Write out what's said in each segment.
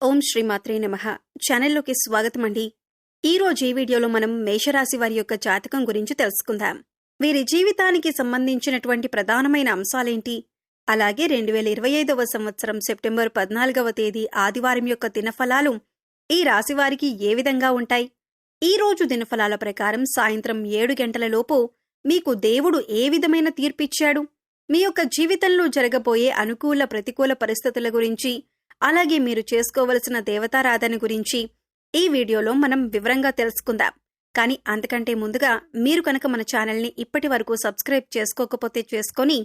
ఓం శ్రీమాత్రే నమః. ఛానల్లోకి స్వాగతం అండి. ఈరోజు ఈ వీడియోలో మనం మేషరాశి వారి యొక్క జాతకం గురించి తెలుసుకుందాం. వీరి జీవితానికి సంబంధించినటువంటి ప్రధానమైన అంశాలేంటి, అలాగే 2025వ సంవత్సరం సెప్టెంబర్ 14వ తేదీ ఆదివారం యొక్క దినఫలాలు ఈ రాశి వారికి ఏ విధంగా ఉంటాయి, ఈ రోజు దినఫలాల ప్రకారం సాయంత్రం 7 గంటల లోపు మీకు దేవుడు ఏ విధమైన తీర్పిచ్చాడు, మీ యొక్క జీవితంలో జరగబోయే అనుకూల ప్రతికూల పరిస్థితుల గురించి, అలాగే మీరు చేసుకోవలసిన దేవతారాధన గురించి ఈ వీడియోలో మనం వివరంగా తెలుసుకుందాం. కానీ అంతకంటే ముందుగా మీరు కనుక మన ఛానల్ని ఇప్పటి వరకు సబ్స్క్రైబ్ చేసుకోకపోతే చేసుకొని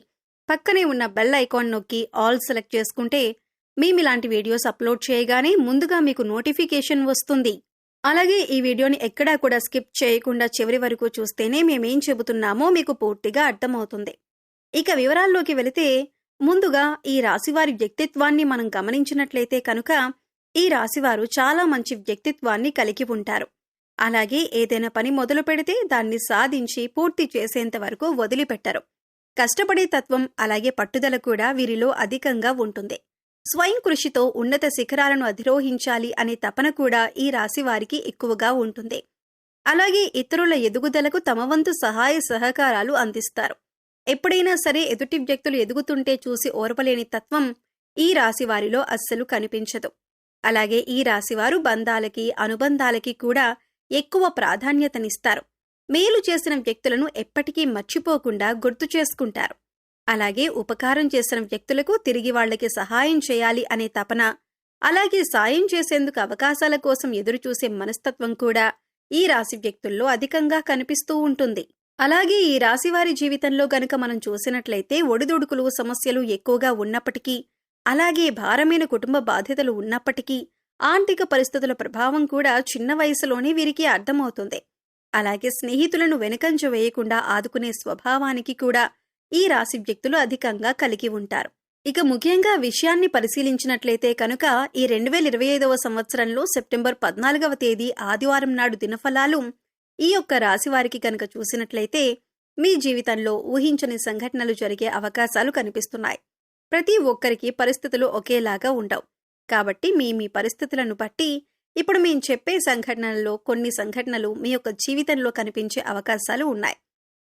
పక్కనే ఉన్న బెల్ ఐకాన్ నొక్కి ఆల్ సెలెక్ట్ చేసుకుంటే మేమిలాంటి వీడియోస్ అప్లోడ్ చేయగానే ముందుగా మీకు నోటిఫికేషన్ వస్తుంది. అలాగే ఈ వీడియోని ఎక్కడా కూడా స్కిప్ చేయకుండా చివరి వరకు చూస్తేనే మేమేం చెబుతున్నామో మీకు పూర్తిగా అర్థమవుతుంది. ఇక వివరాల్లోకి వెళితే ముందుగా ఈ రాశివారి వ్యక్తిత్వాన్ని మనం గమనించినట్లయితే కనుక ఈ రాశివారు చాలా మంచి వ్యక్తిత్వాన్ని కలిగి ఉంటారు. అలాగే ఏదైనా పని మొదలు పెడితే దాన్ని సాధించి పూర్తి చేసేంత వరకు వదిలిపెట్టరు. కష్టపడే తత్వం అలాగే పట్టుదల కూడా వీరిలో అధికంగా ఉంటుంది. స్వయం కృషితో ఉన్నత శిఖరాలను అధిరోహించాలి అనే తపన కూడా ఈ రాశివారికి ఎక్కువగా ఉంటుంది. అలాగే ఇతరుల ఎదుగుదలకు తమ వంతు సహాయ సహకారాలు అందిస్తారు. ఎప్పుడైనా సరే ఎదుటి వ్యక్తులు ఎదుగుతుంటే చూసి ఓర్వలేని తత్వం ఈ రాశివారిలో అస్సలు కనిపించదు. అలాగే ఈ రాశివారు బంధాలకి అనుబంధాలకి కూడా ఎక్కువ ప్రాధాన్యతనిస్తారు. మేలు చేసిన వ్యక్తులను ఎప్పటికీ మర్చిపోకుండా గుర్తు చేసుకుంటారు. అలాగే ఉపకారం చేసిన వ్యక్తులకు తిరిగి వాళ్లకి సహాయం చేయాలి అనే తపన, అలాగే సాయం చేసేందుకు అవకాశాల కోసం ఎదురుచూసే మనస్తత్వం కూడా ఈ రాశి వ్యక్తుల్లో అధికంగా కనిపిస్తూ ఉంటుంది. అలాగే ఈ రాశివారి జీవితంలో గనుక మనం చూసినట్లయితే ఒడిదుడుకులు సమస్యలు ఎక్కువగా ఉన్నప్పటికీ, అలాగే భారమైన కుటుంబ బాధ్యతలు ఉన్నప్పటికీ, ఆర్థిక పరిస్థితుల ప్రభావం కూడా చిన్న వయసులోనే వీరికి అర్థమవుతుంది. అలాగే స్నేహితులను వెనుకంజ వేయకుండా ఆదుకునే స్వభావానికి కూడా ఈ రాశి వ్యక్తులు అధికంగా కలిగి ఉంటారు. ఇక ముఖ్యంగా విషయాన్ని పరిశీలించినట్లయితే కనుక ఈ 2025వ సంవత్సరంలో సెప్టెంబర్ 14వ తేదీ ఆదివారం నాడు దినఫలాలు ఈ యొక్క రాశివారికి కనుక చూసినట్లయితే మీ జీవితంలో ఊహించని సంఘటనలు జరిగే అవకాశాలు కనిపిస్తున్నాయి. ప్రతి ఒక్కరికి పరిస్థితులు ఒకేలాగా ఉండవు. కాబట్టి మీ పరిస్థితులను బట్టి ఇప్పుడు మేం చెప్పే సంఘటనలలో కొన్ని సంఘటనలు మీ యొక్క జీవితంలో కనిపించే అవకాశాలు ఉన్నాయి.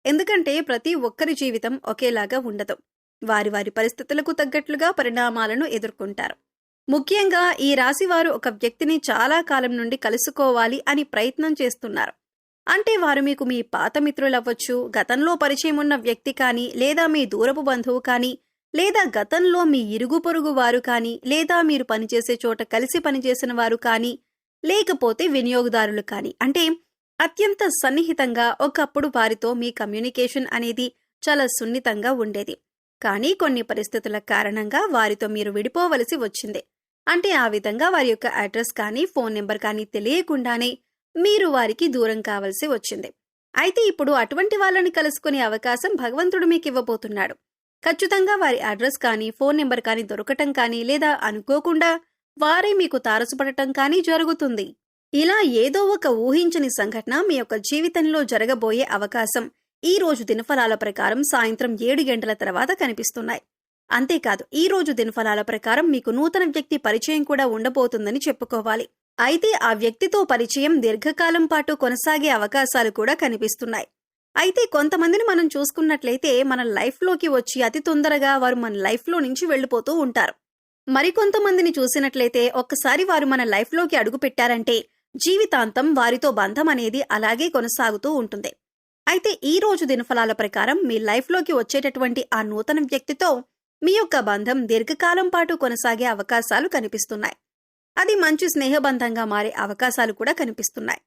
ఎందుకంటే ప్రతి ఒక్కరి జీవితం ఒకేలాగా ఉండదు. వారి వారి పరిస్థితులకు తగ్గట్లుగా పరిణామాలను ఎదుర్కొంటారు. ముఖ్యంగా ఈ రాశివారు ఒక వ్యక్తిని చాలా కాలం నుండి కలుసుకోవాలి అని ప్రయత్నం చేస్తున్నారు. అంటే వారు మీకు మీ పాత మిత్రులవ్వచ్చు, గతంలో పరిచయం ఉన్న వ్యక్తి కానీ, లేదా మీ దూరపు బంధువు కానీ, లేదా గతంలో మీ ఇరుగు పొరుగు వారు కానీ, లేదా మీరు పనిచేసే చోట కలిసి పనిచేసిన వారు కానీ, లేకపోతే వినియోగదారులు కానీ, అంటే అత్యంత సన్నిహితంగా ఒకప్పుడు వారితో మీ కమ్యూనికేషన్ అనేది చాలా సున్నితంగా ఉండేది. కానీ కొన్ని పరిస్థితుల కారణంగా వారితో మీరు విడిపోవలసి వచ్చింది. అంటే ఆ విధంగా వారి యొక్క అడ్రస్ కానీ ఫోన్ నెంబర్ కానీ తెలియకుండానే మీరు వారికి దూరం కావలసి వచ్చింది. అయితే ఇప్పుడు అటువంటి వాళ్ళని కలుసుకునే అవకాశం భగవంతుడు మీకు ఇవ్వబోతున్నాడు. ఖచ్చితంగా వారి అడ్రస్ కానీ ఫోన్ నెంబర్ కానీ దొరకటం కానీ, లేదా అనుకోకుండా వారే మీకు తారసపడటం కానీ జరుగుతుంది. ఇలా ఏదో ఒక ఊహించని సంఘటన మీ యొక్క జీవితంలో జరగబోయే అవకాశం ఈ రోజు దినఫలాల ప్రకారం సాయంత్రం 7 గంటల తర్వాత కనిపిస్తున్నాయి. అంతేకాదు ఈ రోజు దినఫలాల ప్రకారం మీకు నూతన వ్యక్తి పరిచయం కూడా ఉండబోతుందని చెప్పుకోవాలి. అయితే ఆ వ్యక్తితో పరిచయం దీర్ఘకాలం పాటు కొనసాగే అవకాశాలు కూడా కనిపిస్తున్నాయి. అయితే కొంతమందిని మనం చూసుకున్నట్లయితే మన లైఫ్లోకి వచ్చి అతి తొందరగా వారు మన లైఫ్లో నుంచి వెళ్లిపోతూ ఉంటారు. మరికొంతమందిని చూసినట్లయితే ఒక్కసారి వారు మన లైఫ్లోకి అడుగుపెట్టారంటే జీవితాంతం వారితో బంధం అనేది అలాగే కొనసాగుతూ ఉంటుంది. అయితే ఈ రోజు దినఫలాల ప్రకారం మీ లైఫ్లోకి వచ్చేటటువంటి ఆ నూతన వ్యక్తితో మీ యొక్క బంధం దీర్ఘకాలం పాటు కొనసాగే అవకాశాలు కనిపిస్తున్నాయి. అది మంచి స్నేహబంధంగా మారే అవకాశాలు కూడా కనిపిస్తున్నాయి.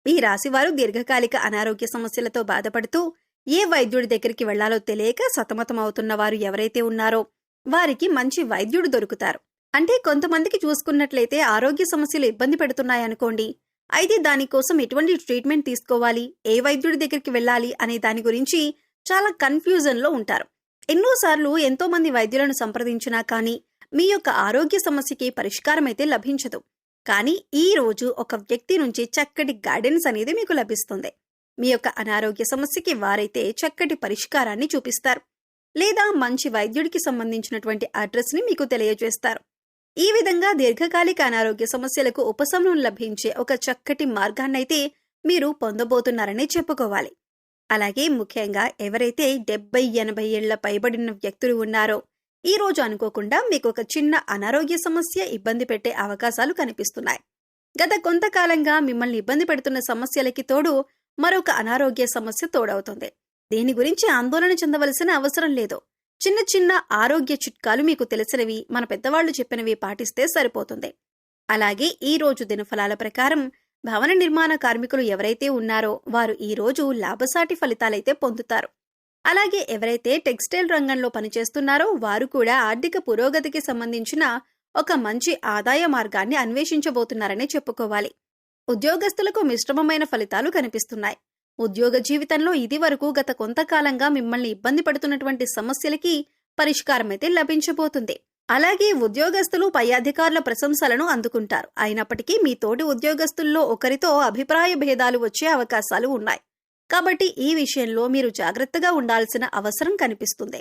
ఈ రాశివారు దీర్ఘకాలిక అనారోగ్య సమస్యలతో బాధపడుతూ ఏ వైద్యుడి దగ్గరికి వెళ్లాలో తెలియక సతమతమవుతున్న వారు ఎవరైతే ఉన్నారో వారికి మంచి వైద్యుడు దొరుకుతారు. అంటే కొంతమందికి చూసుకున్నట్లయితే ఆరోగ్య సమస్యలు ఇబ్బంది పెడుతున్నాయనుకోండి. అయితే దానికోసం ఎటువంటి ట్రీట్మెంట్ తీసుకోవాలి, ఏ వైద్యుడి దగ్గరికి వెళ్ళాలి అనే దాని గురించి చాలా కన్ఫ్యూజన్లో ఉంటారు. ఎన్నోసార్లు ఎంతో మంది వైద్యులను సంప్రదించినా కానీ మీ యొక్క ఆరోగ్య సమస్యకి పరిష్కారం అయితే లభించదు. కానీ ఈ రోజు ఒక వ్యక్తి నుంచి చక్కటి గైడెన్స్ అనేది మీకు లభిస్తుంది. మీ యొక్క అనారోగ్య సమస్యకి వారైతే చక్కటి పరిష్కారాన్ని చూపిస్తారు, లేదా మంచి వైద్యుడికి సంబంధించినటువంటి అడ్రస్ ని మీకు తెలియజేస్తారు. ఈ విధంగా దీర్ఘకాలిక అనారోగ్య సమస్యలకు ఉపశమనం లభించే ఒక చక్కటి మార్గాన్నైతే మీరు పొందబోతున్నారని చెప్పుకోవాలి. అలాగే ముఖ్యంగా ఎవరైతే 70-80 ఏళ్ల పైబడిన వ్యక్తులు ఉన్నారో ఈ రోజు అనుకోకుండా మీకు ఒక చిన్న అనారోగ్య సమస్య ఇబ్బంది పెట్టే అవకాశాలు కనిపిస్తున్నాయి. గత కొంతకాలంగా మిమ్మల్ని ఇబ్బంది పెడుతున్న సమస్యలకి తోడు మరొక అనారోగ్య సమస్య తోడవుతుంది. దీని గురించి ఆందోళన చెందవలసిన అవసరం లేదు. చిన్న చిన్న ఆరోగ్య చిట్కాలు మీకు తెలిసినవి, మన పెద్దవాళ్లు చెప్పినవి పాటిస్తే సరిపోతుంది. అలాగే ఈ రోజు దినఫలాల ప్రకారం భవన నిర్మాణ కార్మికులు ఎవరైతే ఉన్నారో వారు ఈ రోజు లాభసాటి ఫలితాలైతే పొందుతారు. అలాగే ఎవరైతే టెక్స్టైల్ రంగంలో పనిచేస్తున్నారో వారు కూడా ఆర్థిక పురోగతికి సంబంధించిన ఒక మంచి ఆదాయ మార్గాన్ని అన్వేషించబోతున్నారనే చెప్పుకోవాలి. ఉద్యోగస్తులకు మిశ్రమమైన ఫలితాలు కనిపిస్తున్నాయి. ఉద్యోగ జీవితంలో ఇదివరకు గత కొంతకాలంగా మిమ్మల్ని ఇబ్బంది పడుతున్నటువంటి సమస్యలకి పరిష్కారమైతే లభించబోతుంది. అలాగే ఉద్యోగస్తులు పై అధికారుల ప్రశంసలను అందుకుంటారు. అయినప్పటికీ మీ తోటి ఉద్యోగస్తుల్లో ఒకరితో అభిప్రాయ భేదాలు వచ్చే అవకాశాలు ఉన్నాయి. కాబట్టి ఈ విషయంలో మీరు జాగ్రత్తగా ఉండాల్సిన అవసరం కనిపిస్తుంది.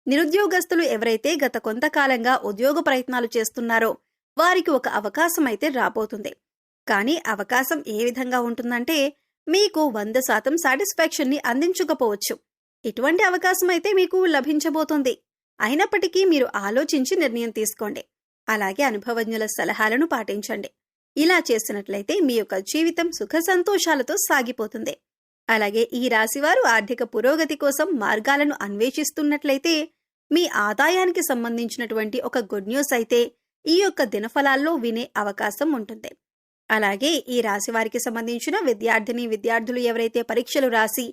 నిరుద్యోగస్తులు ఎవరైతే గత కొంతకాలంగా ఉద్యోగ ప్రయత్నాలు చేస్తున్నారో వారికి ఒక అవకాశం అయితే రాబోతుంది. కానీ అవకాశం ఏ విధంగా ఉంటుందంటే మీకు 100% సాటిస్ఫాక్షన్ ని అందించకపోవచ్చు. ఇటువంటి అవకాశం అయితే మీకు లభించబోతుంది. అయినప్పటికీ మీరు ఆలోచించి నిర్ణయం తీసుకోండి. అలాగే అనుభవజ్ఞుల సలహాలను పాటించండి. ఇలా చేసినట్లయితే మీ యొక్క జీవితం సుఖ సంతోషాలతో సాగిపోతుంది. అలాగే ఈ రాశివారు ఆర్థిక పురోగతి కోసం మార్గాలను అన్వేషిస్తున్నట్లయితే మీ ఆదాయానికి సంబంధించినటువంటి ఒక గుడ్ న్యూస్ అయితే ఈ యొక్క దినఫలాల్లో వినే అవకాశం ఉంటుంది. అలాగే ఈ రాశి వారికి సంబంధించిన విద్యార్థులు ఎవరైతే పరీక్షలు రాసి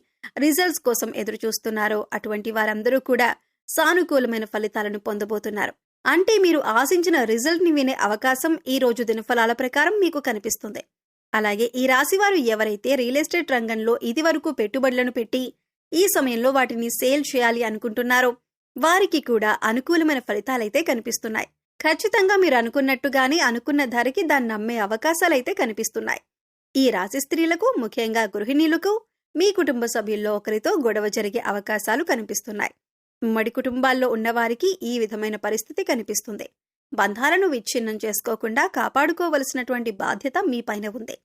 రిజల్ట్స్ కోసం ఎదురు చూస్తున్నారో అటువంటి వారందరూ కూడా సానుకూలమైన ఫలితాలను పొందబోతున్నారు. అంటే మీరు ఆశించిన రిజల్ట్ ని వినే అవకాశం ఈ రోజు దినఫలాల ప్రకారం మీకు కనిపిస్తుంది. అలాగే ఈ రాశివారు ఎవరైతే రియల్ ఎస్టేట్ రంగంలో ఇదివరకు పెట్టుబడులను పెట్టి ఈ సమయంలో వాటిని సేల్ చేయాలి అనుకుంటున్నారో వారికి కూడా అనుకూలమైన ఫలితాలైతే కనిపిస్తున్నాయి. ఖచ్చితంగా మీరు అనుకున్నట్టుగానే అనుకున్న ధరకి దాన్ని అమ్మే అవకాశాలైతే కనిపిస్తున్నాయి. ఈ రాశి స్త్రీలకు, ముఖ్యంగా గృహిణీలకు మీ కుటుంబ సభ్యుల్లో ఒకరితో గొడవ జరిగే అవకాశాలు కనిపిస్తున్నాయి. ఉమ్మడి కుటుంబాల్లో ఉన్నవారికి ఈ విధమైన పరిస్థితి కనిపిస్తుంది. బంధాలను విచ్ఛిన్నం చేసుకోకుండా కాపాడుకోవలసినటువంటి బాధ్యత మీ పైన ఉంది.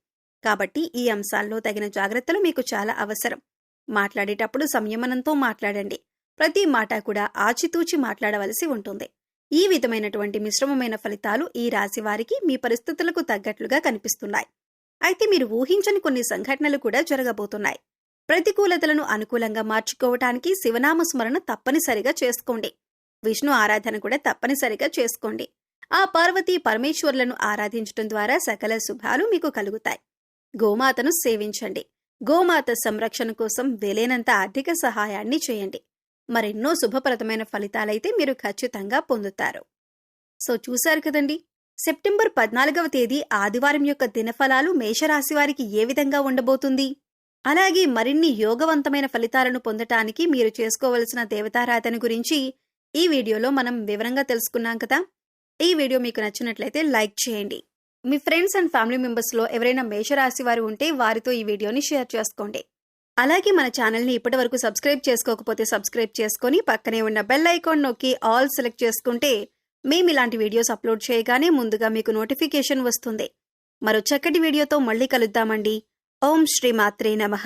కాబట్టి ఈ అంశాల్లో తగిన జాగ్రత్తలు మీకు చాలా అవసరం. మాట్లాడేటప్పుడు సంయమనంతో మాట్లాడండి. ప్రతి మాట కూడా ఆచితూచి మాట్లాడవలసి ఉంటుంది. ఈ విధమైనటువంటి మిశ్రమమైన ఫలితాలు ఈ రాశి వారికి మీ పరిస్థితులకు తగ్గట్లుగా కనిపిస్తున్నాయి. అయితే మీరు ఊహించని కొన్ని సంఘటనలు కూడా జరగబోతున్నాయి. ప్రతికూలతలను అనుకూలంగా మార్చుకోవటానికి శివనామ స్మరణ తప్పనిసరిగా చేసుకోండి. విష్ణు ఆరాధన కూడా తప్పనిసరిగా చేసుకోండి. ఆ పార్వతీ పరమేశ్వరులను ఆరాధించడం ద్వారా సకల శుభాలు మీకు కలుగుతాయి. గోమాతను సేవించండి. గోమాత సంరక్షణ కోసం వీలైనంత ఆర్థిక సహాయాన్ని చేయండి. మరెన్నో శుభప్రదమైన ఫలితాలైతే మీరు ఖచ్చితంగా పొందుతారు. సో చూశారు కదండి, సెప్టెంబర్ 14వ తేదీ ఆదివారం యొక్క దినఫలాలు మేషరాశి వారికి ఏ విధంగా ఉండబోతుంది. అలాగే మరిన్ని యోగవంతమైన ఫలితాలను పొందటానికి మీరు చేసుకోవలసిన దేవతారాధన గురించి ఈ వీడియోలో మనం వివరంగా తెలుసుకున్నాం కదా. ఈ వీడియో మీకు నచ్చినట్లయితే లైక్ చేయండి. మీ ఫ్రెండ్స్ అండ్ ఫ్యామిలీ మెంబర్స్లో ఎవరైనా మేషరాశి వారు ఉంటే వారితో ఈ వీడియోని షేర్ చేసుకోండి. అలాగే మన ఛానల్ని ఇప్పటివరకు సబ్స్క్రైబ్ చేసుకోకపోతే సబ్స్క్రైబ్ చేసుకొని పక్కనే ఉన్న బెల్ ఐకాన్ నొక్కి ఆల్ సెలెక్ట్ చేసుకుంటే మేము ఇలాంటి వీడియోస్ అప్లోడ్ చేయగానే ముందుగా మీకు నోటిఫికేషన్ వస్తుంది. మరో చక్కటి వీడియోతో మళ్ళీ కలుద్దామండి. ఓం శ్రీ మాత్రే నమః.